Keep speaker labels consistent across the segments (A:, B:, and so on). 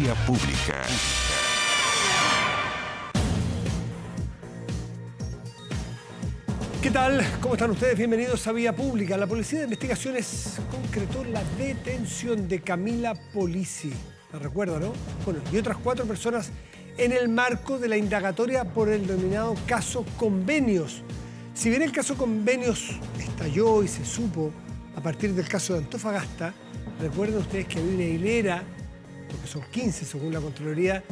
A: Vía Pública.
B: ¿Qué tal? ¿Cómo están ustedes? Bienvenidos a Vía Pública. La Policía de Investigaciones concretó la detención de Camila Polisi. ¿La recuerda, no? Bueno, y otras 4 personas en el marco de la indagatoria por el denominado caso Convenios. Si bien el caso Convenios estalló y se supo a partir del caso de Antofagasta, recuerden ustedes que había una hilera, porque son 15 según la Contraloría,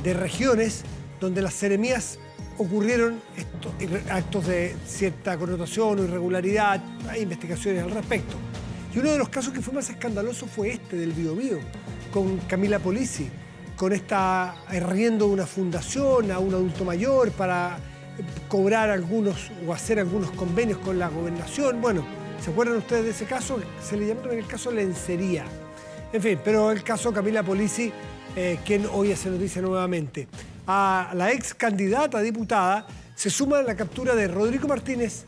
B: de regiones donde las seremías ocurrieron actos de cierta connotación o irregularidad. Hay investigaciones al respecto. Y uno de los casos que fue más escandaloso fue este del Biobío, con Camila Polisi, con esta arriendo de una fundación a un adulto mayor para cobrar algunos o hacer algunos convenios con la gobernación. Bueno, ¿se acuerdan ustedes de ese caso? Se le llamó también el caso Lencería. En fin, pero el caso Camila Polisi, quien hoy hace noticia nuevamente. A la ex candidata a diputada se suma la captura de Rodrigo Martínez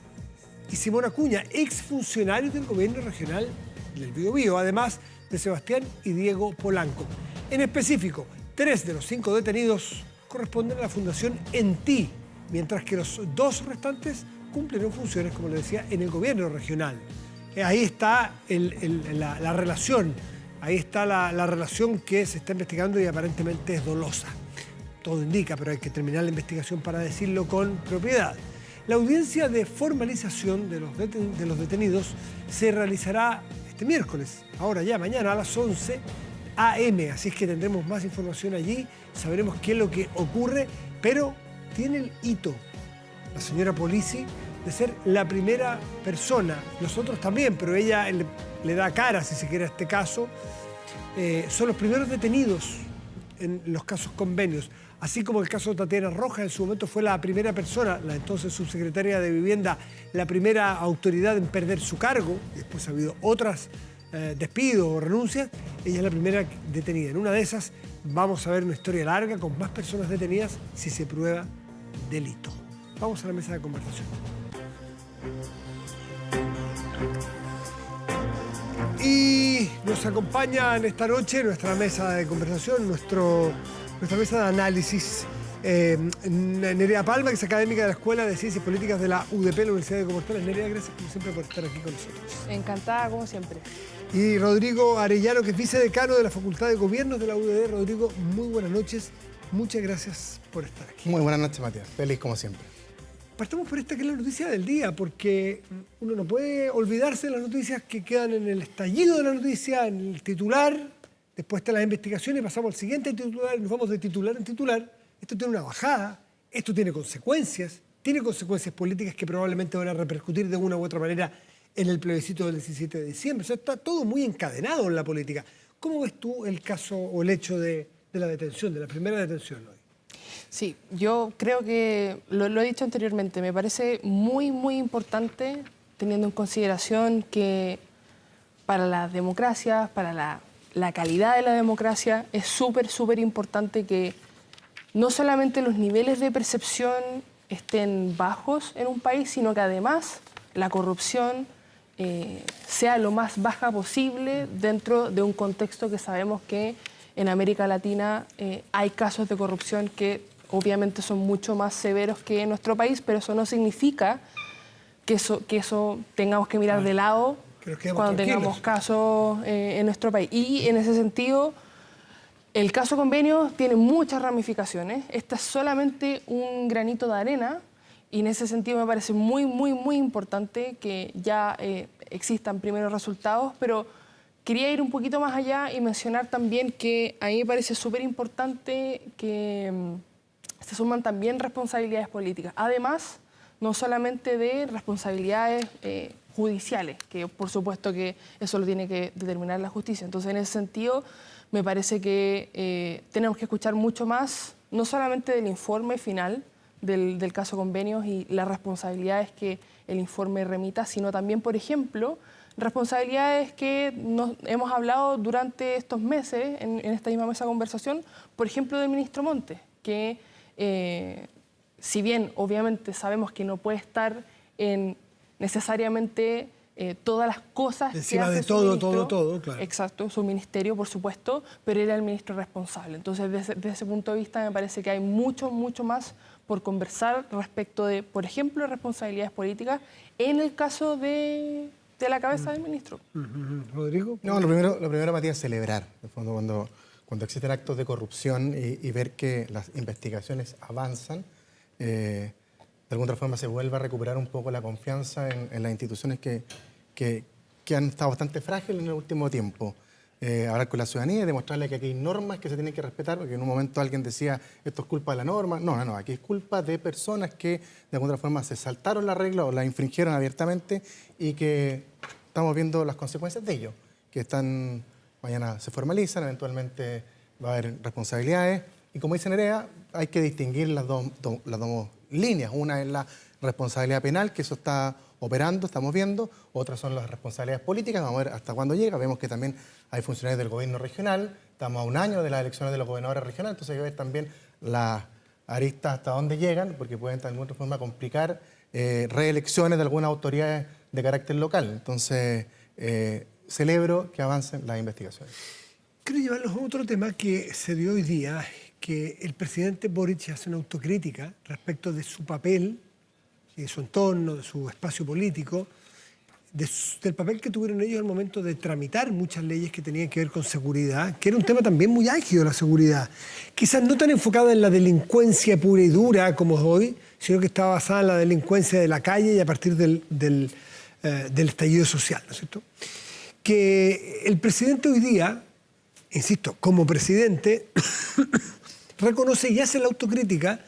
B: y Simón Acuña, ex funcionarios del gobierno regional del Biobío, además de Sebastián y Diego Polanco. En específico, 3 de los 5 detenidos corresponden a la Fundación ENTI, mientras que los 2 restantes cumplen funciones, como le decía, en el gobierno regional. Ahí está la relación, ahí está la relación que se está investigando y aparentemente es dolosa. Todo indica, pero hay que terminar la investigación para decirlo con propiedad. La audiencia de formalización de los detenidos se realizará este miércoles, ahora ya, mañana a las 11 a.m. Así es que tendremos más información allí, sabremos qué es lo que ocurre, pero tiene el hito la señora Polisi de ser la primera persona, los otros también, pero ella le da cara, si se quiere, a este caso. Son los primeros detenidos en los casos Convenios, así como el caso de Tatiana Rojas. En su momento fue la primera persona, la entonces subsecretaria de Vivienda, la primera autoridad en perder su cargo. Después ha habido otras despidos o renuncias. Ella es la primera detenida. En una de esas vamos a ver una historia larga con más personas detenidas si se prueba delito. Vamos a la mesa de conversación. Y nos acompaña en esta noche nuestra mesa de conversación, nuestra mesa de análisis. Nerea Palma, que es académica de la Escuela de Ciencias Políticas de la UDP, la Universidad de Compostela. Nerea, gracias como siempre por estar aquí con nosotros.
C: Encantada, como siempre.
B: Y Rodrigo Arellano, que es vicedecano de la Facultad de Gobiernos de la UDD. Rodrigo, muy buenas noches. Muchas gracias por estar aquí.
D: Muy buenas noches, Matías. Feliz como siempre.
B: Partamos por esta que es la noticia del día, porque uno no puede olvidarse de las noticias que quedan en el estallido de la noticia, en el titular. Después están las investigaciones, pasamos al siguiente titular y nos vamos de titular en titular. Esto tiene una bajada, esto tiene consecuencias políticas que probablemente van a repercutir de una u otra manera en el plebiscito del 17 de diciembre. O sea, está todo muy encadenado en la política. ¿Cómo ves tú el caso o el hecho de la detención, de la primera detención hoy?
C: Sí, yo creo que, lo he dicho anteriormente, me parece muy, muy importante, teniendo en consideración que para las democracias, para la calidad de la democracia, es súper, súper importante que no solamente los niveles de percepción estén bajos en un país, sino que además la corrupción sea lo más baja posible dentro de un contexto que sabemos que en América Latina hay casos de corrupción que obviamente son mucho más severos que en nuestro país, pero eso no significa que eso tengamos que mirar de lado cuando tengamos casos en nuestro país. Y en ese sentido, el caso Convenios tiene muchas ramificaciones. Esta es solamente un granito de arena y en ese sentido me parece muy, muy, muy importante que ya existan primeros resultados, pero quería ir un poquito más allá y mencionar también que a mí me parece súper importante que se suman también responsabilidades políticas. Además, no solamente de responsabilidades judiciales, que por supuesto que eso lo tiene que determinar la justicia. Entonces, en ese sentido, me parece que tenemos que escuchar mucho más, no solamente del informe final del caso Convenios y las responsabilidades que el informe remita, sino también, por ejemplo, responsabilidades que hemos hablado durante estos meses en esta misma mesa de conversación, por ejemplo, del ministro Montes, que si bien obviamente sabemos que no puede estar necesariamente todas las cosas
B: encima
C: que hace
B: de
C: su
B: todo,
C: ministro.
B: todo, claro.
C: Exacto, su ministerio, por supuesto, pero era el ministro responsable. Entonces, desde ese punto de vista, me parece que hay mucho más por conversar respecto de, por ejemplo, responsabilidades políticas en el caso de la cabeza del ministro.
B: Rodrigo.
D: No, lo primero, Matías, es celebrar. En el fondo, cuando existen actos de corrupción y ver que las investigaciones avanzan, de alguna forma se vuelve a recuperar un poco la confianza en las instituciones que han estado bastante frágiles en el último tiempo. Hablar con la ciudadanía y demostrarle que aquí hay normas que se tienen que respetar, porque en un momento alguien decía, esto es culpa de la norma. No, aquí es culpa de personas que de alguna forma se saltaron la regla o la infringieron abiertamente y que estamos viendo las consecuencias de ello, que mañana se formalizan, eventualmente va a haber responsabilidades y como dice Nerea, hay que distinguir las dos líneas. Una es la responsabilidad penal, que eso está operando, estamos viendo. Otras son las responsabilidades políticas, vamos a ver hasta cuándo llega. Vemos que también hay funcionarios del gobierno regional, estamos a un año de las elecciones de los gobernadores regionales, entonces hay que ver también las aristas hasta dónde llegan, porque pueden de alguna forma complicar reelecciones de algunas autoridades de carácter local. Entonces, celebro que avancen las investigaciones.
B: Quiero llevarlos a otro tema que se dio hoy día, que el presidente Boric hace una autocrítica respecto de su papel, de su entorno, de su espacio político, del papel que tuvieron ellos al momento de tramitar muchas leyes que tenían que ver con seguridad, que era un tema también muy álgido, la seguridad. Quizás no tan enfocada en la delincuencia pura y dura como es hoy, sino que estaba basada en la delincuencia de la calle y a partir del estallido social, ¿no es cierto? Que el presidente hoy día, insisto, como presidente, reconoce y hace la autocrítica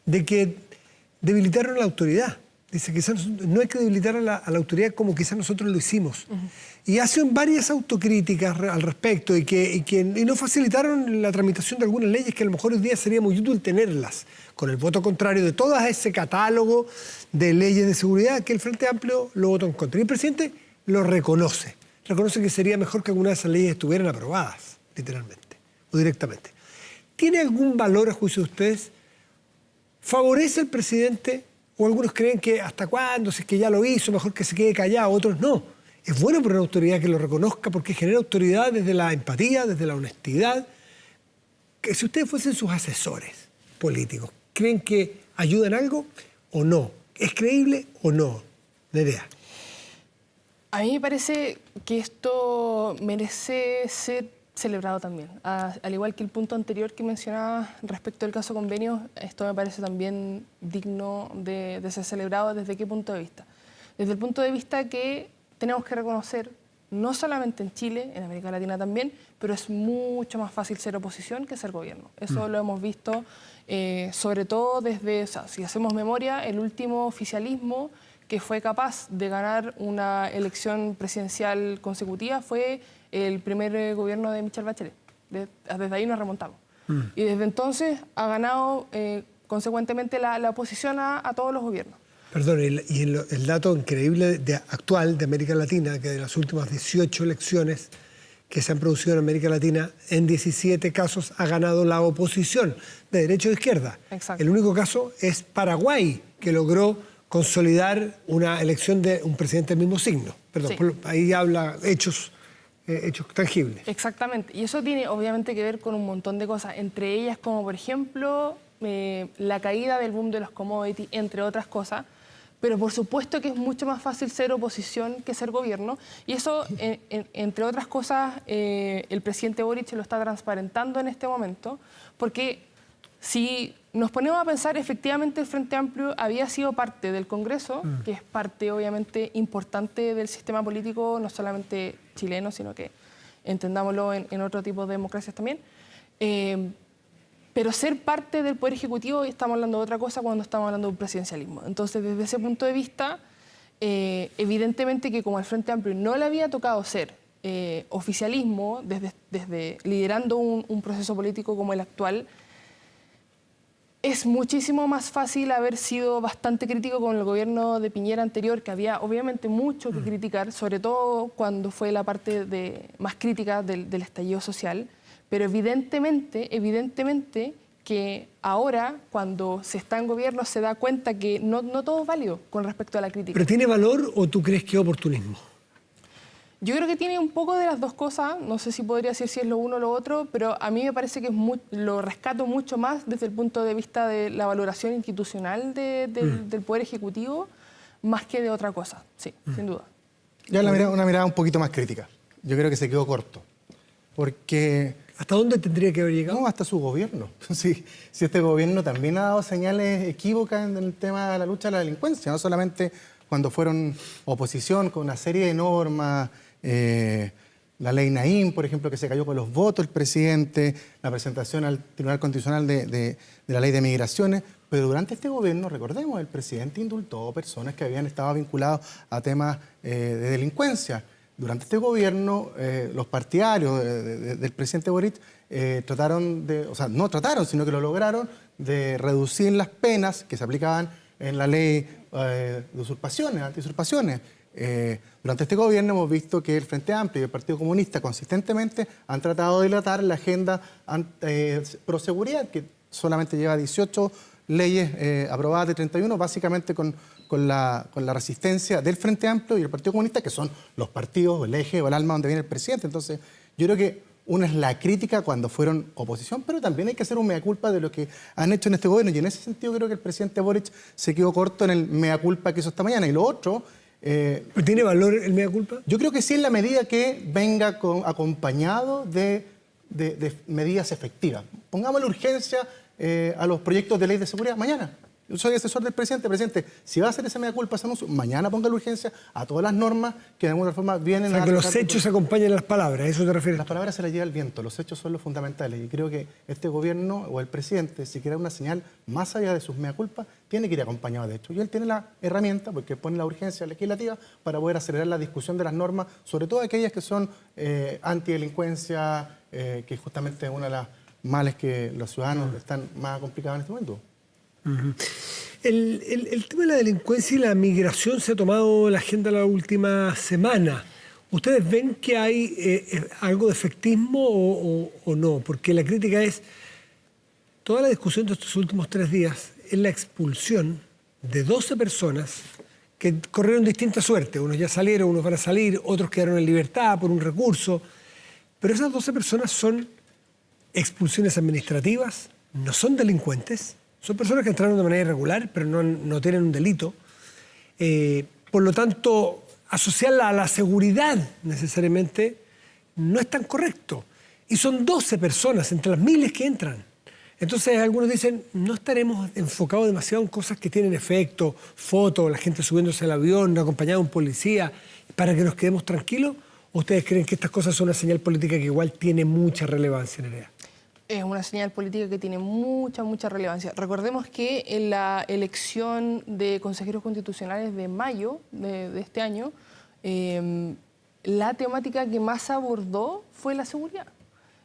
B: de que debilitaron a la autoridad. Dice que quizás no hay que debilitar a la autoridad como quizás nosotros lo hicimos. Y hace varias autocríticas al respecto y no facilitaron la tramitación de algunas leyes que a lo mejor hoy día sería muy útil tenerlas, con el voto contrario de todo ese catálogo de leyes de seguridad que el Frente Amplio lo votó en contra. Y el presidente lo reconoce. Reconoce que sería mejor que algunas de esas leyes estuvieran aprobadas, literalmente, o directamente. ¿Tiene algún valor, a juicio de ustedes? ¿Favorece al presidente? O algunos creen que hasta cuándo, si es que ya lo hizo, mejor que se quede callado, otros no. Es bueno para una autoridad que lo reconozca porque genera autoridad desde la empatía, desde la honestidad. Que si ustedes fuesen sus asesores políticos, ¿creen que ayudan algo o no? ¿Es creíble o no? Nerea.
C: A mí me parece que esto merece ser celebrado también. Al igual que el punto anterior que mencionaba respecto al caso convenio, esto me parece también digno de ser celebrado. ¿Desde qué punto de vista? Desde el punto de vista que tenemos que reconocer, no solamente en Chile, en América Latina también, pero es mucho más fácil ser oposición que ser gobierno. Eso lo hemos visto sobre todo desde, si hacemos memoria, el último oficialismo que fue capaz de ganar una elección presidencial consecutiva fue el primer gobierno de Michelle Bachelet. Desde ahí nos remontamos. Y desde entonces ha ganado consecuentemente la oposición a todos los gobiernos.
B: Perdón, el dato increíble actual de América Latina, que de las últimas 18 elecciones que se han producido en América Latina, en 17 casos ha ganado la oposición, de derecha o de izquierda.
C: Exacto.
B: El único caso es Paraguay, que logró consolidar una elección de un presidente del mismo signo. Perdón,
C: Sí.
B: ahí habla hechos tangibles.
C: Exactamente. Y eso tiene obviamente que ver con un montón de cosas, entre ellas como por ejemplo la caída del boom de los commodities, entre otras cosas. Pero por supuesto que es mucho más fácil ser oposición que ser gobierno. Y eso, entre otras cosas, el presidente Boric lo está transparentando en este momento, porque si nos ponemos a pensar, efectivamente el Frente Amplio había sido parte del Congreso, que es parte obviamente importante del sistema político, no solamente chileno, sino que entendámoslo en otro tipo de democracias también. Pero ser parte del Poder Ejecutivo, estamos hablando de otra cosa cuando estamos hablando de un presidencialismo. Entonces, desde ese punto de vista, evidentemente que como al Frente Amplio no le había tocado ser oficialismo, desde liderando un proceso político como el actual, es muchísimo más fácil haber sido bastante crítico con el gobierno de Piñera anterior, que había obviamente mucho que criticar, sobre todo cuando fue la parte más crítica del estallido social. Pero evidentemente que ahora, cuando se está en gobierno, se da cuenta que no todo es válido con respecto a la crítica.
B: ¿Pero tiene valor o tú crees que es oportunismo?
C: Yo creo que tiene un poco de las dos cosas, no sé si podría decir si es lo uno o lo otro, pero a mí me parece que lo rescato mucho más desde el punto de vista de la valoración institucional del Poder Ejecutivo, más que de otra cosa, sí, sin duda.
D: Ya una mirada un poquito más crítica. Yo creo que se quedó corto, porque...
B: ¿Hasta dónde tendría que haber llegado?
D: No, hasta su gobierno. Si este gobierno también ha dado señales equívocas en el tema de la lucha a la delincuencia, no solamente cuando fueron oposición con una serie de normas, la ley Naim, por ejemplo, que se cayó con los votos del presidente, la presentación al Tribunal Constitucional de la ley de migraciones, pero durante este gobierno, recordemos, el presidente indultó personas que habían estado vinculadas a temas de delincuencia. Durante este gobierno, los partidarios del presidente Boric trataron de, o sea, no trataron, sino que lo lograron, de reducir las penas que se aplicaban en la ley de usurpaciones, anti-usurpaciones. Durante este gobierno hemos visto que el Frente Amplio y el Partido Comunista consistentemente han tratado de dilatar la agenda pro seguridad, que solamente lleva 18 leyes aprobadas de 31, básicamente con la resistencia del Frente Amplio y el Partido Comunista, que son los partidos, el eje o el alma donde viene el presidente. Entonces, yo creo que una es la crítica cuando fueron oposición, pero también hay que hacer un mea culpa de lo que han hecho en este gobierno. Y en ese sentido creo que el presidente Boric se quedó corto en el mea culpa que hizo esta mañana. Y lo otro...
B: ¿Pero tiene valor el mea culpa?
D: Yo creo que sí, en la medida que venga acompañado de medidas efectivas. Pongámosle urgencia a los proyectos de ley de seguridad mañana. Yo soy asesor del presidente. Presidente, si va a hacer esa mea culpa, ese anuncio, mañana ponga la urgencia a todas las normas que de alguna forma vienen
B: a... que los hechos acompañen las palabras, ¿a eso te refieres?
D: Las palabras se las lleva el viento, los hechos son los fundamentales. Y creo que este gobierno o el presidente, si quiere una señal más allá de sus mea culpa, tiene que ir acompañado de hecho. Y él tiene la herramienta, porque pone la urgencia legislativa, para poder acelerar la discusión de las normas, sobre todo aquellas que son antidelincuencia, que justamente es una de las males que los ciudadanos están más complicados en este momento.
B: El tema de la delincuencia y la migración se ha tomado la agenda la última semana. ¿Ustedes ven que hay algo de efectismo o no? Porque la crítica es, toda la discusión de estos últimos 3 días es la expulsión de 12 personas que corrieron distinta suerte. Unos ya salieron, unos van a salir, otros quedaron en libertad por un recurso. Pero esas 12 personas son expulsiones administrativas, no son delincuentes. Son personas que entraron de manera irregular, pero no tienen un delito. Por lo tanto, asociarla a la seguridad necesariamente no es tan correcto. Y son 12 personas entre las miles que entran. Entonces, algunos dicen, no estaremos enfocados demasiado en cosas que tienen efecto, fotos, la gente subiéndose al avión, acompañada de un policía, para que nos quedemos tranquilos. ¿O ustedes creen que estas cosas son una señal política que igual tiene mucha relevancia, Nerea?
C: Es una señal política que tiene mucha relevancia. Recordemos que en la elección de consejeros constitucionales de mayo de este año, la temática que más abordó fue la seguridad.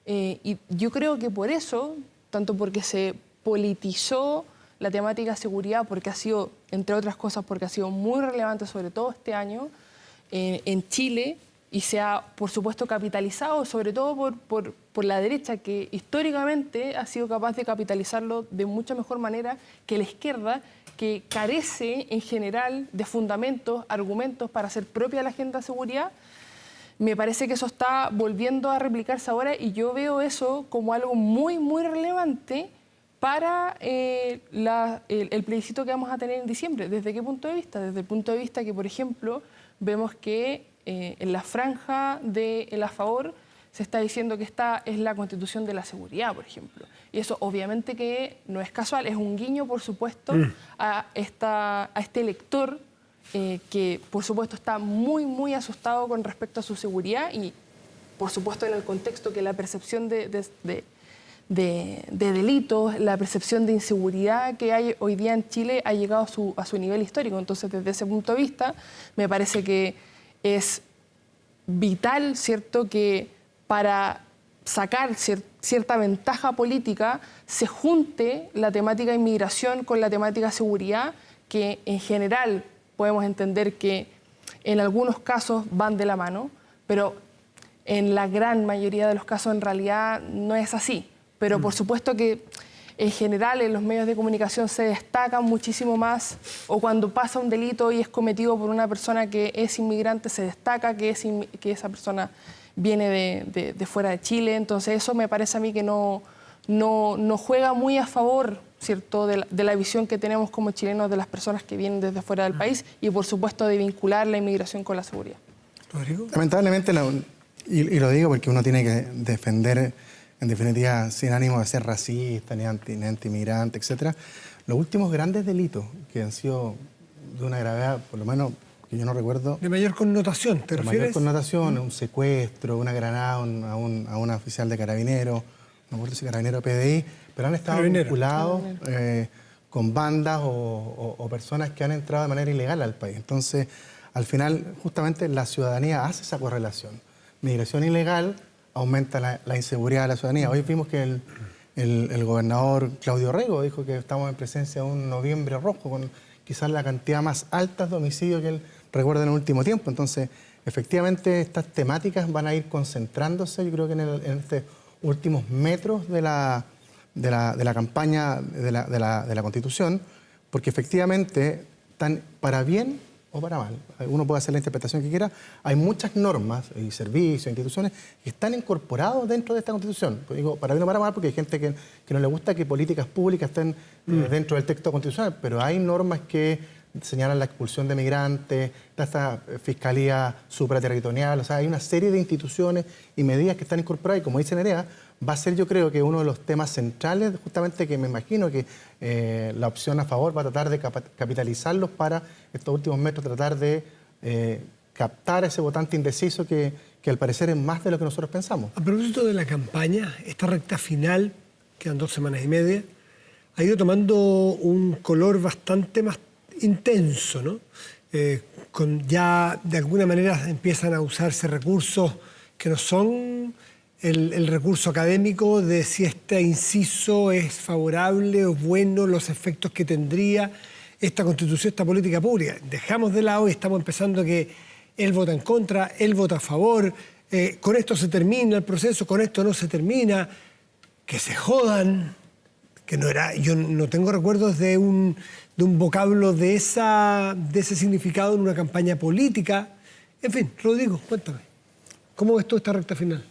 C: Y yo creo que por eso, tanto porque se politizó la temática seguridad, porque ha sido, entre otras cosas, porque ha sido muy relevante, sobre todo este año, en Chile, y se ha, por supuesto, capitalizado, sobre todo por la derecha, que históricamente ha sido capaz de capitalizarlo de mucha mejor manera que la izquierda, que carece en general de fundamentos, argumentos para hacer propia la agenda de seguridad. Me parece que eso está volviendo a replicarse ahora y yo veo eso como algo muy relevante para el plebiscito que vamos a tener en diciembre. ¿Desde qué punto de vista? Desde el punto de vista que, por ejemplo, vemos que en la franja del a favor se está diciendo que esta es la Constitución de la seguridad, por ejemplo. Y eso obviamente que no es casual, es un guiño, por supuesto, a este elector que, por supuesto, está muy asustado con respecto a su seguridad y, por supuesto, en el contexto que la percepción de delitos, la percepción de inseguridad que hay hoy día en Chile ha llegado a su nivel histórico. Entonces, desde ese punto de vista, me parece que es vital, ¿cierto?, que para sacar cierta ventaja política se junte la temática inmigración con la temática seguridad, que en general podemos entender que en algunos casos van de la mano, pero en la gran mayoría de los casos en realidad no es así. Pero por supuesto que en general en los medios de comunicación se destacan muchísimo más, o cuando pasa un delito y es cometido por una persona que es inmigrante, se destaca que esa persona viene de fuera de Chile. Entonces eso me parece a mí que no juega muy a favor, ¿cierto?, de la visión que tenemos como chilenos de las personas que vienen desde fuera del país y, por supuesto, de vincular la inmigración con la seguridad.
B: ¿Rodrigo?
D: Lamentablemente, y lo digo porque uno tiene que defender, en definitiva, sin ánimo de ser racista, ni anti-inmigrante, etc. Los últimos grandes delitos que han sido de una gravedad, por lo menos que yo no recuerdo...
B: De mayor connotación, ¿te refieres? De mayor
D: connotación, un secuestro, una granada a un oficial de Carabineros, no recuerdo si Carabinero o PDI, pero han estado vinculados con bandas o personas que han entrado de manera ilegal al país. Entonces, al final, justamente la ciudadanía hace esa correlación. Migración ilegal aumenta la inseguridad de la ciudadanía. Hoy vimos que el gobernador Claudio Rego dijo que estamos en presencia de un noviembre rojo, con quizás la cantidad más alta de homicidios que él recuerda en el último tiempo. Entonces, efectivamente, estas temáticas van a ir concentrándose, yo creo que en estos últimos metros de la campaña de la Constitución, porque efectivamente, están para bien o para mal, uno puede hacer la interpretación que quiera, hay muchas normas y servicios, instituciones que están incorporados dentro de esta Constitución. Pues digo, para bien o para mal, porque hay gente que no le gusta que políticas públicas estén dentro del texto constitucional, pero hay normas que señalan la expulsión de migrantes, esta fiscalía supraterritorial, o sea, hay una serie de instituciones y medidas que están incorporadas y, como dice Nerea, va a ser, yo creo, que uno de los temas centrales, justamente, que me imagino que la opción a favor va a tratar de capitalizarlos para estos últimos metros, tratar de captar ese votante indeciso que al parecer es más de lo que nosotros pensamos.
B: A propósito de la campaña, esta recta final, quedan 2 semanas y media, ha ido tomando un color bastante más intenso, ¿no? Ya de alguna manera empiezan a usarse recursos que no son el recurso académico de si este inciso es favorable o bueno, los efectos que tendría esta Constitución, esta política pública. Dejamos de lado y estamos empezando que él vota en contra, él vota a favor, con esto se termina el proceso, con esto no se termina, que se jodan, que no era, yo no tengo recuerdos de un vocablo de ese significado en una campaña política. En fin, Rodrigo, cuéntame, ¿cómo ves tú esta recta final?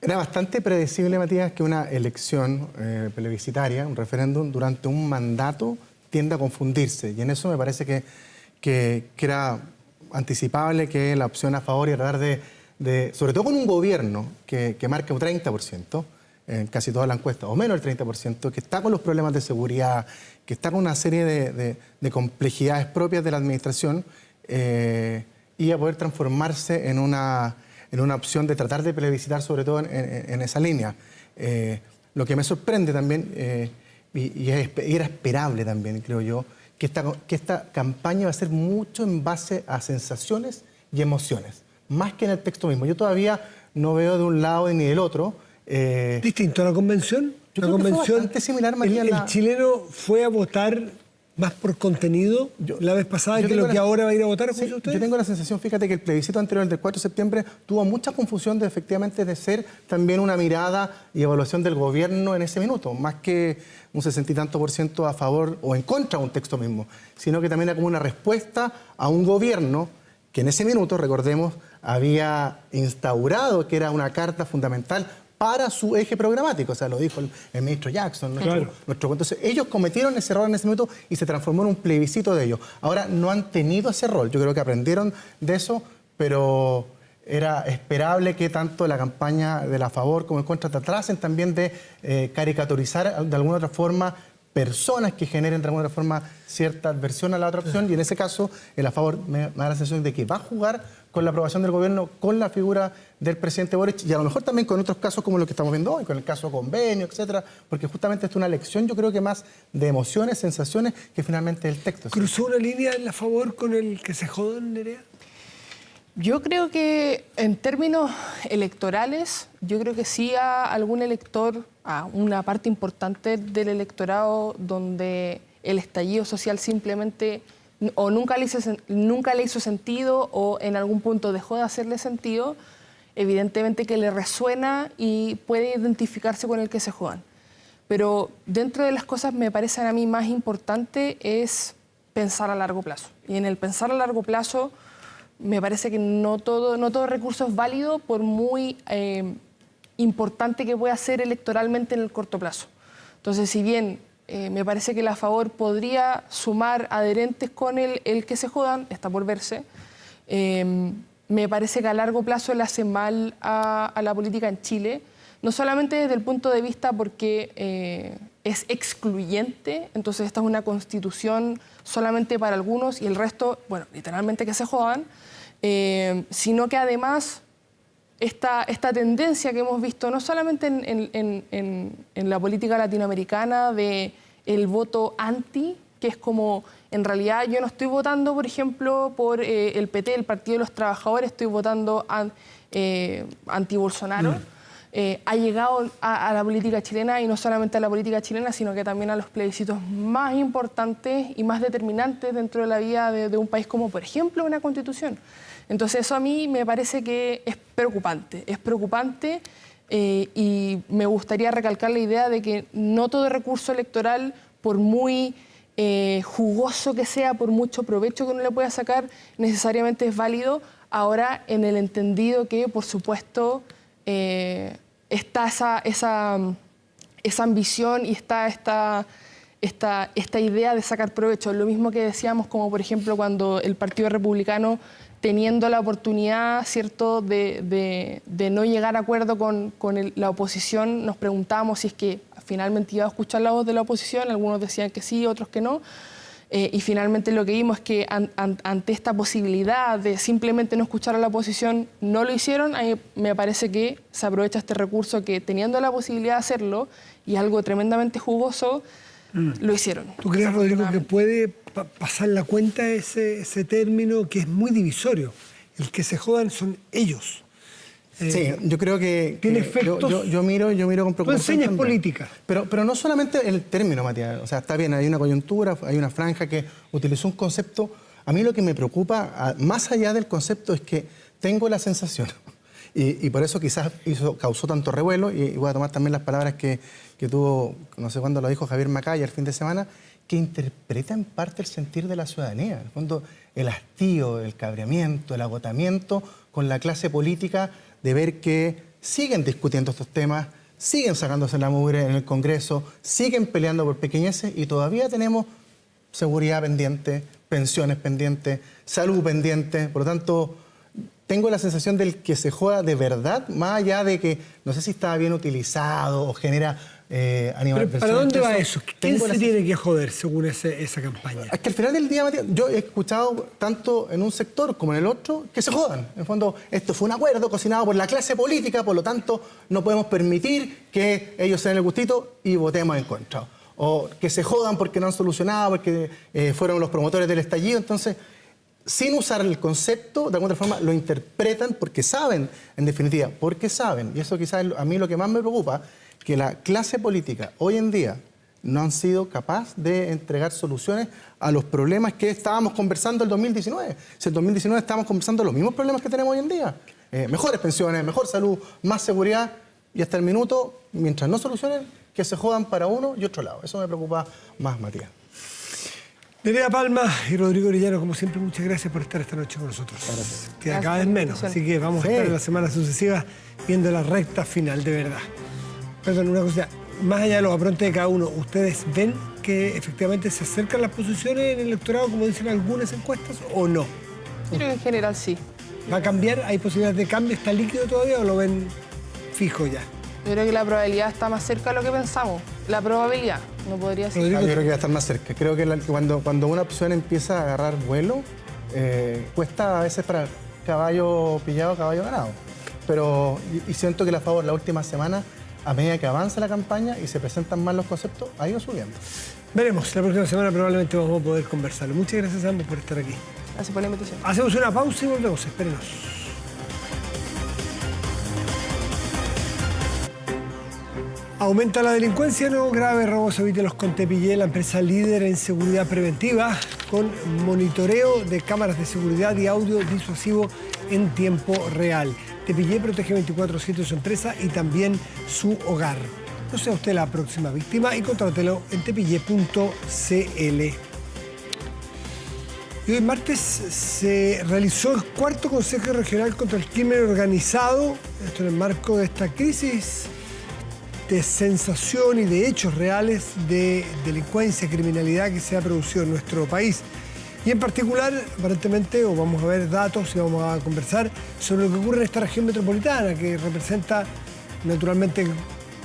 D: Era bastante predecible, Matías, que una elección plebiscitaria, un referéndum, durante un mandato tienda a confundirse. Y en eso me parece que era anticipable que la opción a favor y a tratar de sobre todo con un gobierno que marca un 30%, en casi todas las encuestas, o menos del 30%, que está con los problemas de seguridad, que está con una serie de complejidades propias de la administración, y a poder transformarse en una opción de tratar de plebiscitar, sobre todo en esa línea. Lo que me sorprende también, y era esperable también, creo yo, que esta campaña va a ser mucho en base a sensaciones y emociones, más que en el texto mismo. Yo todavía no veo de un lado ni del otro.
B: ¿Distinto a la convención?
D: Yo creo que fue bastante similar, Matías.
B: El chileno fue a votar más por contenido la vez pasada que lo que ahora va a ir a votar.
D: Sí, yo tengo la sensación, fíjate, que el plebiscito anterior, el del 4 de septiembre, tuvo mucha confusión efectivamente de ser también una mirada y evaluación del gobierno en ese minuto, más que un 60 y tanto % a favor o en contra de un texto mismo, sino que también era como una respuesta a un gobierno que en ese minuto, recordemos, había instaurado que era una carta fundamental para su eje programático, o sea, lo dijo el ministro Jackson, nuestro. Entonces, ellos cometieron ese error en ese minuto y se transformó en un plebiscito de ellos. Ahora, no han tenido ese rol, yo creo que aprendieron de eso, pero era esperable que tanto la campaña de la favor como el contra tratasen también de caricaturizar de alguna otra forma personas que generen de alguna otra forma cierta adversión a la otra opción, y en ese caso el a favor me da la sensación de que va a jugar con la aprobación del gobierno, con la figura del presidente Boric, y a lo mejor también con otros casos como los que estamos viendo hoy, con el caso convenio, etcétera, porque justamente es una elección, yo creo que más de emociones, sensaciones, que finalmente el texto.
B: ¿Cruzó una línea en la favor con el que se jodan, Nerea?
C: Yo creo que en términos electorales, yo creo que sí a algún elector, a una parte importante del electorado donde el estallido social simplemente o nunca le hizo sentido o en algún punto dejó de hacerle sentido, evidentemente que le resuena y puede identificarse con el que se jodan. Pero dentro de las cosas me parecen a mí más importante es pensar a largo plazo. Y en el pensar a largo plazo me parece que no todo recurso es válido por muy importante que pueda ser electoralmente en el corto plazo. Entonces, si bien me parece que el a favor podría sumar adherentes con el que se jodan, está por verse, me parece que a largo plazo le hace mal a la política en Chile, no solamente desde el punto de vista porque es excluyente, entonces esta es una constitución solamente para algunos y el resto, bueno, literalmente que se jodan, sino que además esta tendencia que hemos visto no solamente en la política latinoamericana de el voto anti, que es como, en realidad yo no estoy votando, por ejemplo, por el PT, el Partido de los Trabajadores, estoy votando anti-Bolsonaro. Ha llegado a la política chilena, y no solamente a la política chilena, sino que también a los plebiscitos más importantes y más determinantes dentro de la vida de un país como, por ejemplo, una constitución. Entonces eso a mí me parece que es preocupante y me gustaría recalcar la idea de que no todo recurso electoral, por muy jugoso que sea, por mucho provecho que uno le pueda sacar, necesariamente es válido. Ahora, en el entendido que, por supuesto, está esa ambición y está esta idea de sacar provecho. Lo mismo que decíamos, como por ejemplo cuando el Partido Republicano, teniendo la oportunidad, ¿cierto?, de no llegar a acuerdo con la oposición, nos preguntábamos si es que finalmente iba a escuchar la voz de la oposición. Algunos decían que sí, otros que no. Y finalmente lo que vimos es que ante esta posibilidad de simplemente no escuchar a la oposición, no lo hicieron. A mí me parece que se aprovecha este recurso que, teniendo la posibilidad de hacerlo, y algo tremendamente jugoso, lo hicieron.
B: ¿Tú crees, Rodrigo, que puede pasar la cuenta ese término que es muy divisorio? El que se jodan son ellos.
D: Sí, yo creo que
B: tiene efectos.
D: Yo miro con preocupación.
B: Tú enseñas
D: también.
B: Política.
D: Pero no solamente el término, Matías. O sea, está bien, hay una coyuntura, hay una franja que utilizó un concepto. A mí lo que me preocupa, más allá del concepto, es que tengo la sensación, y por eso quizás causó tanto revuelo, y voy a tomar también las palabras que tuvo, no sé cuándo lo dijo Javier Macaya el fin de semana, que interpreta en parte el sentir de la ciudadanía. En el fondo, el hastío, el cabreamiento, el agotamiento con la clase política de ver que siguen discutiendo estos temas, siguen sacándose la mugre en el Congreso, siguen peleando por pequeñeces, y todavía tenemos seguridad pendiente, pensiones pendientes, salud pendiente. Por lo tanto, tengo la sensación del que se joda de verdad, más allá de que no sé si está bien utilizado o genera animal.
B: ¿Para dónde va eso? ¿Quién se tiene que joder según esa campaña?
D: Es que al final del día, Matías, yo he escuchado tanto en un sector como en el otro que se jodan. En el fondo, esto fue un acuerdo cocinado por la clase política, por lo tanto, no podemos permitir que ellos se den el gustito y votemos en contra. O que se jodan porque no han solucionado, porque fueron los promotores del estallido. Entonces, sin usar el concepto, de alguna forma lo interpretan porque saben, en definitiva, porque saben. Y eso quizás a mí lo que más me preocupa, que la clase política hoy en día no han sido capaz de entregar soluciones a los problemas que estábamos conversando en el 2019. Si en el 2019 estábamos conversando los mismos problemas que tenemos hoy en día. Mejores pensiones, mejor salud, más seguridad, y hasta el minuto, mientras no solucionen, que se jodan para uno y otro lado. Eso me preocupa más, Matías.
B: Nerea Palma y Rodrigo Orellano, como siempre, muchas gracias por estar esta noche con nosotros.
D: Gracias.
B: Queda cada vez menos, así que vamos a estar en las semanas sucesivas viendo la recta final, de verdad. Perdón, una cosa, más allá de los aprontes de cada uno, ¿ustedes ven que efectivamente se acercan las posiciones en el electorado, como dicen algunas encuestas, o no?
C: Yo creo que en general sí.
B: ¿Va a cambiar? ¿Hay posibilidades de cambio? ¿Está líquido todavía o lo ven fijo ya?
C: Yo creo que la probabilidad está más cerca de lo que pensamos. La probabilidad, no podría ser.
D: Yo creo que va a estar más cerca. Creo que cuando una opción empieza a agarrar vuelo, cuesta a veces para caballo pillado, caballo ganado. Pero y siento que la favor la última semana, a medida que avanza la campaña y se presentan más los conceptos, ha ido subiendo.
B: Veremos, la próxima semana probablemente vamos a poder conversarlo. Muchas gracias a ambos por estar aquí.
C: Gracias por la invitación.
B: Hacemos una pausa y volvemos, espérenos. Aumenta la delincuencia, no grave robos a Vitelos con Tepillé, la empresa líder en seguridad preventiva, con monitoreo de cámaras de seguridad y audio disuasivo en tiempo real. Tepillé protege 24/7 su empresa y también su hogar. No sea usted la próxima víctima y contrátelo en tepille.cl. Y hoy martes se realizó el cuarto Consejo Regional contra el Crimen Organizado, esto en el marco de esta crisis de sensación y de hechos reales de delincuencia y criminalidad que se ha producido en nuestro país. Y en particular, aparentemente, o vamos a ver datos y vamos a conversar sobre lo que ocurre en esta región metropolitana, que representa naturalmente el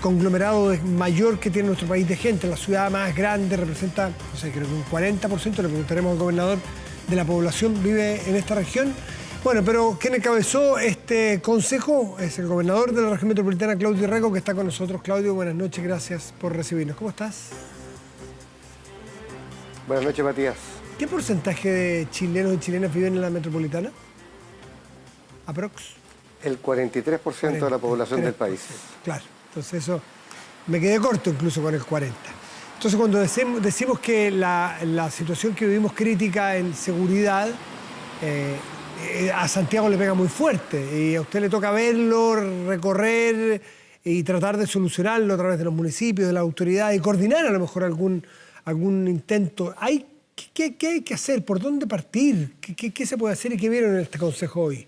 B: conglomerado mayor que tiene nuestro país de gente. La ciudad más grande representa, no sé, creo que un 40%, le preguntaremos al gobernador, de la población vive en esta región. Bueno, pero quien encabezó este consejo es el gobernador de la región metropolitana, Claudio Rego, que está con nosotros. Claudio, buenas noches, gracias por recibirnos. ¿Cómo estás?
A: Buenas noches, Matías.
B: ¿Qué porcentaje de chilenos y chilenas viven en la metropolitana? ¿Aprox?
A: El 43% de la población del país.
B: Claro, entonces eso, me quedé corto incluso con el 40%. Entonces cuando decimos que la situación que vivimos crítica en seguridad, a Santiago le pega muy fuerte y a usted le toca verlo, recorrer y tratar de solucionarlo a través de los municipios, de la autoridad y coordinar a lo mejor algún intento. ¿Qué hay que hacer? ¿Por dónde partir? ¿Qué se puede hacer y qué vieron en este consejo hoy?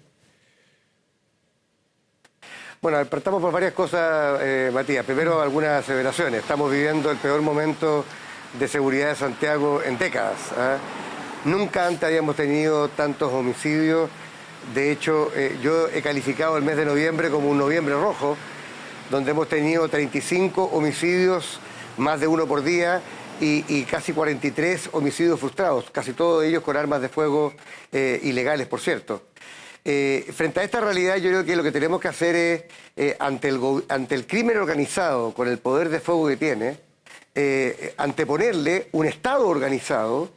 A: Bueno, partamos por varias cosas, Matías. Primero, algunas aseveraciones. Estamos viviendo el peor momento de seguridad de Santiago en décadas. Nunca antes habíamos tenido tantos homicidios. De hecho, yo he calificado el mes de noviembre como un noviembre rojo, donde hemos tenido 35 homicidios, más de uno por día, y casi 43 homicidios frustrados, casi todos ellos con armas de fuego ilegales, por cierto. Frente a esta realidad, yo creo que lo que tenemos que hacer es, ante el crimen organizado, con el poder de fuego que tiene, anteponerle un Estado organizado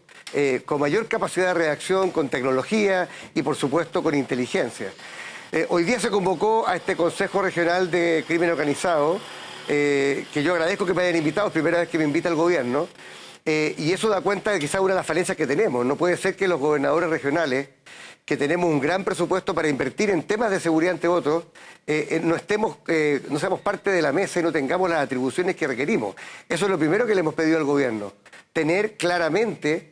A: con mayor capacidad de reacción, con tecnología y, por supuesto, con inteligencia. Hoy día se convocó a este Consejo Regional de Crimen Organizado, que yo agradezco que me hayan invitado, es la primera vez que me invita el gobierno, y eso da cuenta de quizás una de las falencias que tenemos. No puede ser que los gobernadores regionales, que tenemos un gran presupuesto para invertir en temas de seguridad, entre otros, no seamos parte de la mesa y no tengamos las atribuciones que requerimos. Eso es lo primero que le hemos pedido al gobierno, tener claramente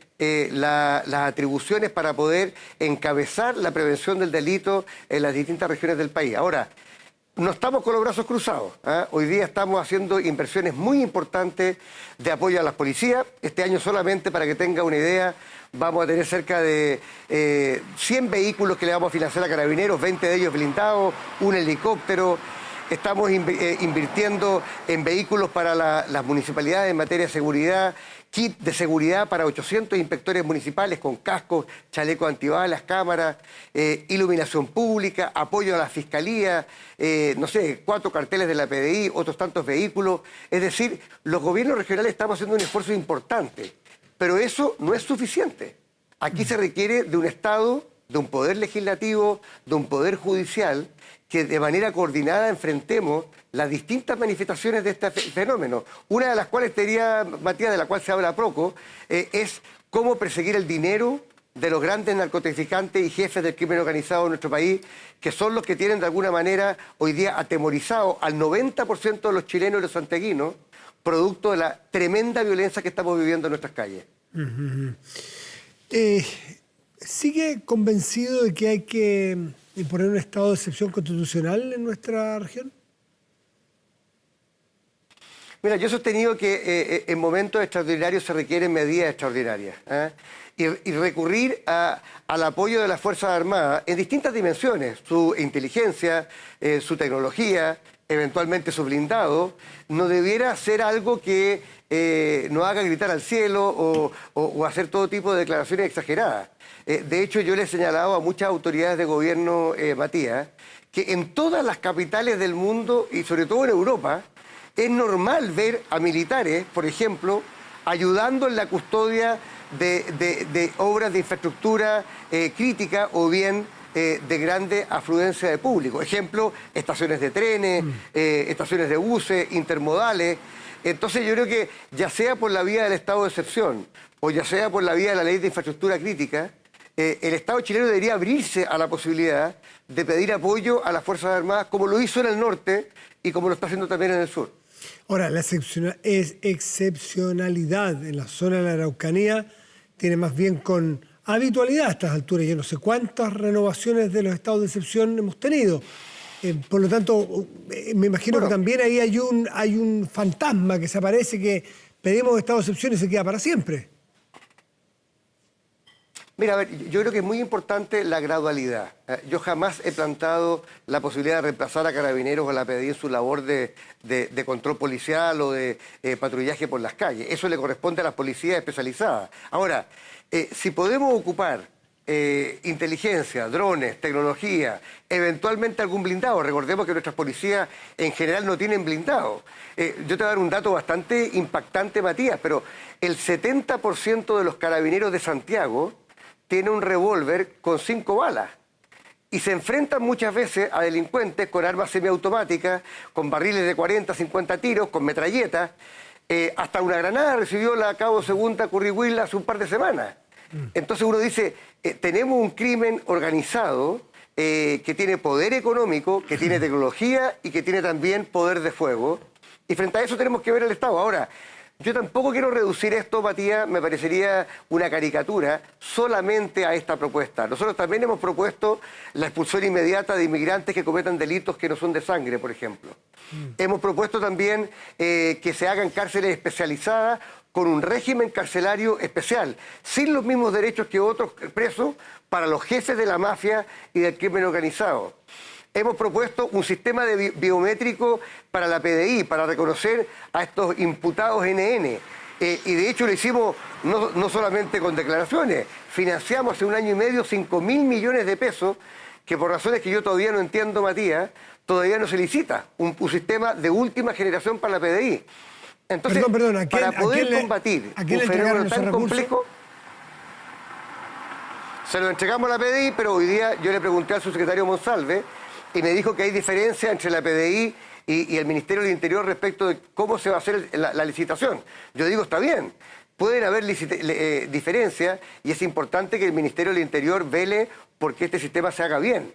A: las atribuciones para poder encabezar la prevención del delito en las distintas regiones del país. Ahora, no estamos con los brazos cruzados. Hoy día estamos haciendo inversiones muy importantes de apoyo a las policías. Este año solamente, para que tenga una idea, vamos a tener cerca de 100 vehículos que le vamos a financiar a Carabineros, 20 de ellos blindados, un helicóptero. Estamos invirtiendo en vehículos para las municipalidades en materia de seguridad, kit de seguridad para 800 inspectores municipales con cascos, chalecos antibalas, cámaras, iluminación pública, apoyo a la fiscalía, 4 carteles de la PDI, otros tantos vehículos. Es decir, los gobiernos regionales estamos haciendo un esfuerzo importante, pero eso no es suficiente. Aquí se requiere de un Estado, de un poder legislativo, de un poder judicial, que de manera coordinada enfrentemos las distintas manifestaciones de este fenómeno. Una de las cuales, te diría, Matías, de la cual se habla poco, es cómo perseguir el dinero de los grandes narcotraficantes y jefes del crimen organizado en nuestro país, que son los que tienen de alguna manera hoy día atemorizado al 90% de los chilenos y los santiaguinos, producto de la tremenda violencia que estamos viviendo en nuestras calles.
B: ¿Sigue convencido de que hay que imponer un estado de excepción constitucional en nuestra región?
A: Mira, yo he sostenido que en momentos extraordinarios se requieren medidas extraordinarias. Y recurrir al apoyo de las Fuerzas Armadas en distintas dimensiones, su inteligencia, su tecnología, eventualmente su blindado, no debiera ser algo que nos haga gritar al cielo o hacer todo tipo de declaraciones exageradas. De hecho, yo le he señalado a muchas autoridades de gobierno, Matías, que en todas las capitales del mundo y sobre todo en Europa, es normal ver a militares, por ejemplo, ayudando en la custodia de obras de infraestructura crítica o bien de grande afluencia de público. Ejemplo, estaciones de trenes, estaciones de buses, intermodales. Entonces yo creo que ya sea por la vía del estado de excepción o ya sea por la vía de la ley de infraestructura crítica, el Estado chileno debería abrirse a la posibilidad de pedir apoyo a las Fuerzas Armadas como lo hizo en el norte y como lo está haciendo también en el sur.
B: Ahora, la excepcionalidad en la zona de la Araucanía tiene más bien con habitualidad a estas alturas. Yo no sé cuántas renovaciones de los estados de excepción hemos tenido. Por lo tanto, me imagino que también ahí hay un fantasma que se aparece, que pedimos estado de excepción y se queda para siempre.
A: Mira, a ver, yo creo que es muy importante la gradualidad. Yo jamás he plantado la posibilidad de reemplazar a Carabineros o a la PDI en su labor de control policial o de patrullaje por las calles. Eso le corresponde a las policías especializadas. Ahora, si podemos ocupar inteligencia, drones, tecnología, eventualmente algún blindado. Recordemos que nuestras policías en general no tienen blindado. Yo te voy a dar un dato bastante impactante, Matías, pero el 70% de los carabineros de Santiago tiene un revólver con 5 balas. Y se enfrentan muchas veces a delincuentes con armas semiautomáticas, con barriles de 40, 50 tiros, con metralletas. Hasta una granada recibió la Cabo Segunda Currihuil hace un par de semanas. Entonces uno dice, tenemos un crimen organizado que tiene poder económico, que tiene tecnología y que tiene también poder de fuego. Y frente a eso tenemos que ver al Estado. Ahora, yo tampoco quiero reducir esto, Matías, me parecería una caricatura, solamente a esta propuesta. Nosotros también hemos propuesto la expulsión inmediata de inmigrantes que cometan delitos que no son de sangre, por ejemplo. Hemos propuesto también que se hagan cárceles especializadas con un régimen carcelario especial, sin los mismos derechos que otros presos para los jefes de la mafia y del crimen organizado. Hemos propuesto un sistema de biométrico para la PDI, para reconocer a estos imputados NN. Y de hecho lo hicimos no solamente con declaraciones, financiamos hace un año y medio 5.000 millones de pesos, que por razones que yo todavía no entiendo, Matías, todavía no se licita. Un sistema de última generación para la PDI. Entonces,
B: perdón,
A: para poder combatir un fenómeno tan complejo, se lo entregamos a la PDI, pero hoy día yo le pregunté al subsecretario Monsalve y me dijo que hay diferencia entre la PDI y el Ministerio del Interior respecto de cómo se va a hacer la licitación. Yo digo, está bien, pueden haber diferencias y es importante que el Ministerio del Interior vele porque este sistema se haga bien.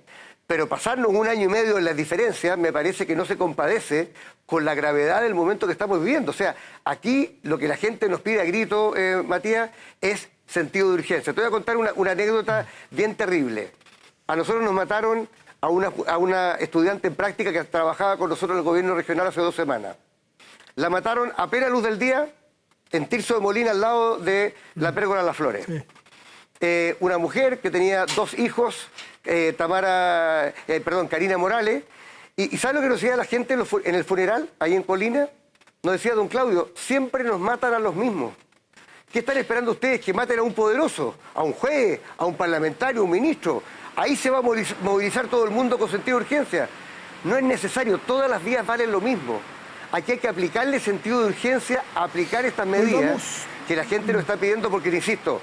A: Pero pasarnos un año y medio en las diferencias me parece que no se compadece con la gravedad del momento que estamos viviendo. O sea, aquí lo que la gente nos pide a grito, Matías, es sentido de urgencia. Te voy a contar una anécdota bien terrible. A nosotros nos mataron a una estudiante en práctica que trabajaba con nosotros en el gobierno regional hace 2 semanas. La mataron a plena luz del día en Tirso de Molina, al lado de la Pérgola Las Flores. Sí. Una mujer que tenía 2 hijos, Karina Morales, y ¿sabe lo que nos decía la gente en el funeral, ahí en Colina? Nos decía don Claudio, siempre nos matan a los mismos. ¿Qué están esperando ustedes? Que maten a un poderoso, a un juez, a un parlamentario, a un ministro. Ahí se va a movilizar todo el mundo con sentido de urgencia. No es necesario, todas las vías valen lo mismo. Aquí hay que aplicarle sentido de urgencia, aplicar estas medidas que la gente nos está pidiendo porque, insisto,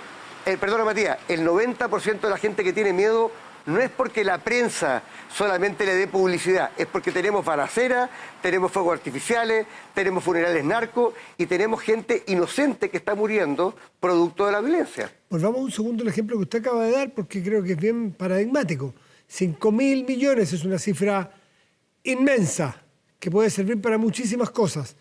A: perdona Matías, el 90% de la gente que tiene miedo no es porque la prensa solamente le dé publicidad, es porque tenemos balaceras, tenemos fuegos artificiales, tenemos funerales narcos y tenemos gente inocente que está muriendo producto de la violencia.
B: Volvamos un segundo al ejemplo que usted acaba de dar porque creo que es bien paradigmático. 5.000 millones es una cifra inmensa que puede servir para muchísimas cosas.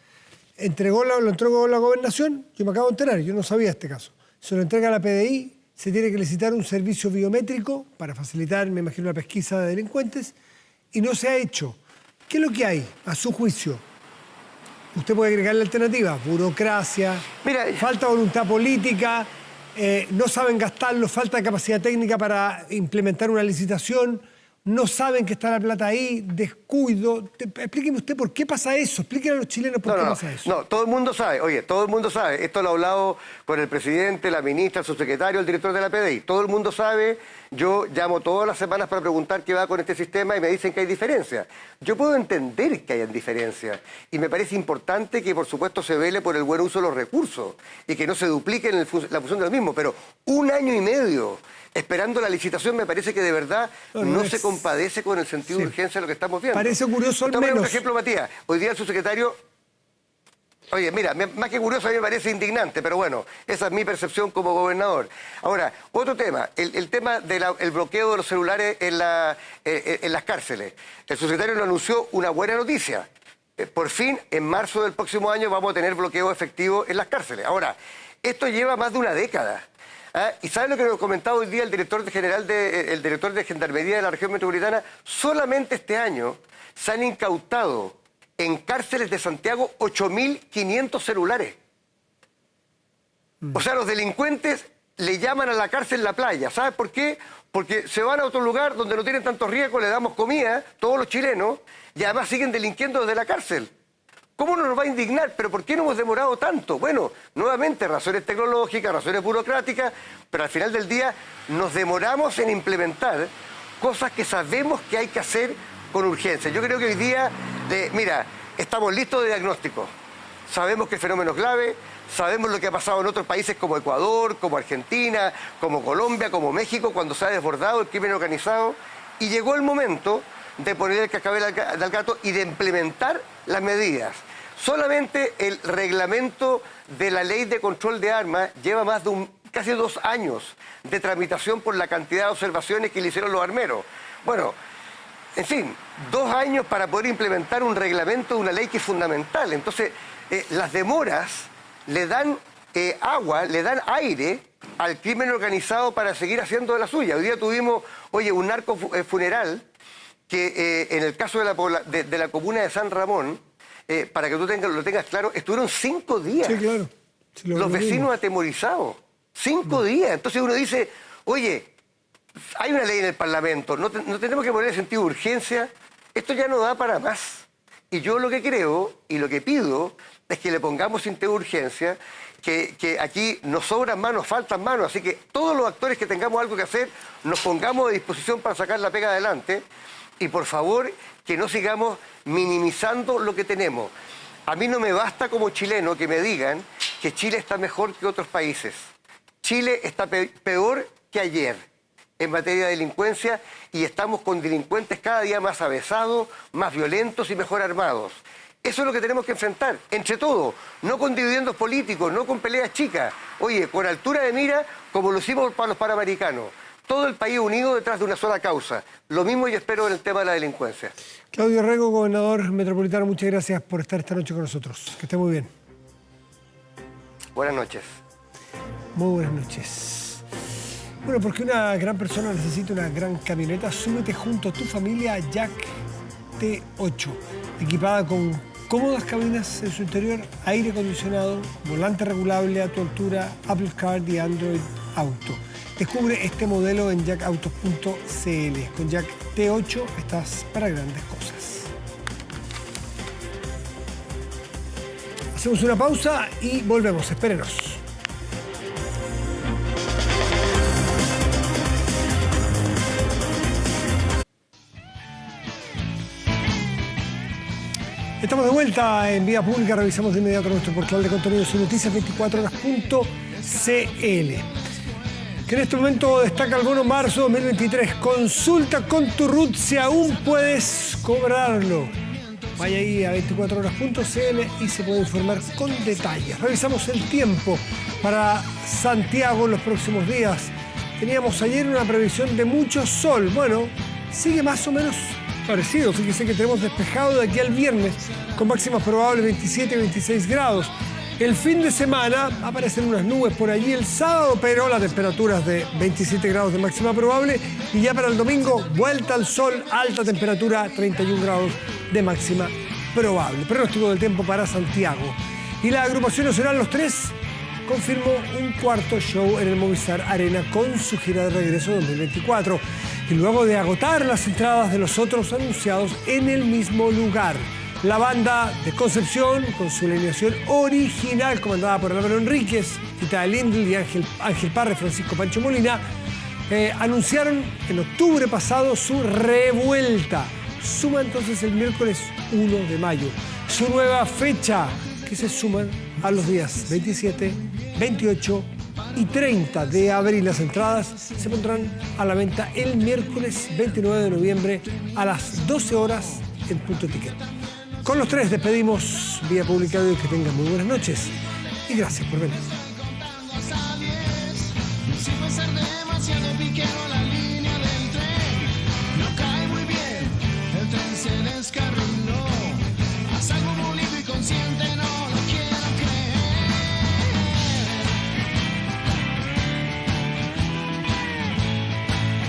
B: Lo entregó la gobernación, yo me acabo de enterar, yo no sabía este caso. Se lo entrega a la PDI, se tiene que licitar un servicio biométrico para facilitar, me imagino, la pesquisa de delincuentes, y no se ha hecho. ¿Qué es lo que hay, a su juicio? Usted puede agregarle alternativas, burocracia, falta voluntad política, no saben gastarlo, falta capacidad técnica para implementar una licitación, no saben que está la plata ahí, descuido. Explíqueme usted por qué pasa eso, explíquenle a los chilenos por qué pasa eso.
A: No, todo el mundo sabe, todo el mundo sabe. Esto lo he hablado con el presidente, la ministra, el subsecretario, el director de la PDI. Todo el mundo sabe, yo llamo todas las semanas para preguntar qué va con este sistema y me dicen que hay diferencias. Yo puedo entender que hayan diferencias y me parece importante que por supuesto se vele por el buen uso de los recursos y que no se dupliquen la función de los mismos, pero 1 año y medio esperando la licitación me parece que de verdad no se compadece con el sentido de urgencia de lo que estamos viendo.
B: Parece curioso al menos.
A: Por ejemplo, Matías, hoy día el subsecretario... Oye, mira, más que curioso a mí me parece indignante, pero bueno, esa es mi percepción como gobernador. Ahora, otro tema, el tema del bloqueo de los celulares en las cárceles. El subsecretario nos anunció una buena noticia. por fin, en marzo del próximo año, vamos a tener bloqueo efectivo en las cárceles. Ahora, esto lleva más de una década. ¿Ah? ¿Y saben lo que nos comentaba hoy día el director de Gendarmería de la región metropolitana? Solamente este año se han incautado en cárceles de Santiago 8.500 celulares. O sea, los delincuentes le llaman a la cárcel la playa. ¿Sabes por qué? Porque se van a otro lugar donde no tienen tantos riesgos, le damos comida, todos los chilenos, y además siguen delinquiendo desde la cárcel. ¿Cómo no nos va a indignar? ¿Pero por qué no hemos demorado tanto? Bueno, nuevamente, razones tecnológicas, razones burocráticas, pero al final del día nos demoramos en implementar cosas que sabemos que hay que hacer con urgencia. Yo creo que hoy día, mira, estamos listos de diagnóstico. Sabemos que el fenómeno es grave, sabemos lo que ha pasado en otros países como Ecuador, como Argentina, como Colombia, como México, cuando se ha desbordado el crimen organizado, y llegó el momento de poner el cascabel al gato y de implementar las medidas. Solamente el reglamento de la ley de control de armas lleva más de casi 2 años de tramitación por la cantidad de observaciones que le hicieron los armeros. Bueno, en fin, 2 años para poder implementar un reglamento de una ley que es fundamental. Entonces, las demoras le dan agua, le dan aire al crimen organizado para seguir haciendo de la suya. Hoy día tuvimos, un narco funeral que en el caso de la comuna de San Ramón, para que tú lo tengas claro, estuvieron 5 días.
B: Sí, claro. Sí,
A: los vecinos atemorizados. 5 días. Entonces uno dice, oye, hay una ley en el Parlamento, no tenemos que poner el sentido de urgencia, esto ya no da para más. Y yo lo que creo y lo que pido es que le pongamos sentido de urgencia, que aquí nos sobran manos, faltan manos, así que todos los actores que tengamos algo que hacer, nos pongamos a disposición para sacar la pega adelante y por favor que no sigamos minimizando lo que tenemos. A mí no me basta como chileno que me digan que Chile está mejor que otros países. Chile está peor que ayer en materia de delincuencia y estamos con delincuentes cada día más avesados, más violentos y mejor armados. Eso es lo que tenemos que enfrentar, entre todos, no con dividendos políticos, no con peleas chicas. Oye, con altura de mira, como lo hicimos para los panamericanos. Todo el país unido detrás de una sola causa. Lo mismo yo espero en el tema de la delincuencia.
B: Claudio Rego, gobernador metropolitano, muchas gracias por estar esta noche con nosotros. Que esté muy bien.
A: Buenas noches.
B: Muy buenas noches. Bueno, porque una gran persona necesita una gran camioneta, súbete junto a tu familia a Jack T8, equipada con cómodas cabinas en su interior, aire acondicionado, volante regulable a tu altura, Apple Car y Android Auto. Descubre este modelo en jackautos.cl. Con Jack T8 estás para grandes cosas. Hacemos una pausa y volvemos. Espérenos. Estamos de vuelta en Vía Pública. Revisamos de inmediato nuestro portal de contenidos y noticias 24horas.cl. Que en este momento destaca el bono marzo 2023. Consulta con tu RUT si aún puedes cobrarlo. Vaya ahí a 24horas.cl y se puede informar con detalles. Revisamos el tiempo para Santiago en los próximos días. Teníamos ayer una previsión de mucho sol. Bueno, sigue más o menos parecido. Fíjense que tenemos despejado de aquí al viernes con máximas probables 27 y 26 grados. El fin de semana aparecen unas nubes por allí el sábado, pero las temperaturas de 27 grados de máxima probable. Y ya para el domingo, vuelta al sol, alta temperatura, 31 grados de máxima probable. Pronóstico del tiempo para Santiago. Y la agrupación nacional Los Tres confirmó un cuarto show en el Movistar Arena con su gira de regreso 2024. Y luego de agotar las entradas de los otros anunciados en el mismo lugar. La banda de Concepción, con su alineación original, comandada por Álvaro Enríquez, Tita Lindl y Ángel Parra, Francisco Pancho Molina, anunciaron en octubre pasado su revuelta. Suma entonces el miércoles 1 de mayo. Su nueva fecha, que se suman a los días 27, 28 y 30 de abril. Las entradas se pondrán a la venta el miércoles 29 de noviembre a las 12 horas en Punto Ticket. Con Los Tres despedimos Vía Pública de hoy. Que tengan muy buenas noches y gracias por venir.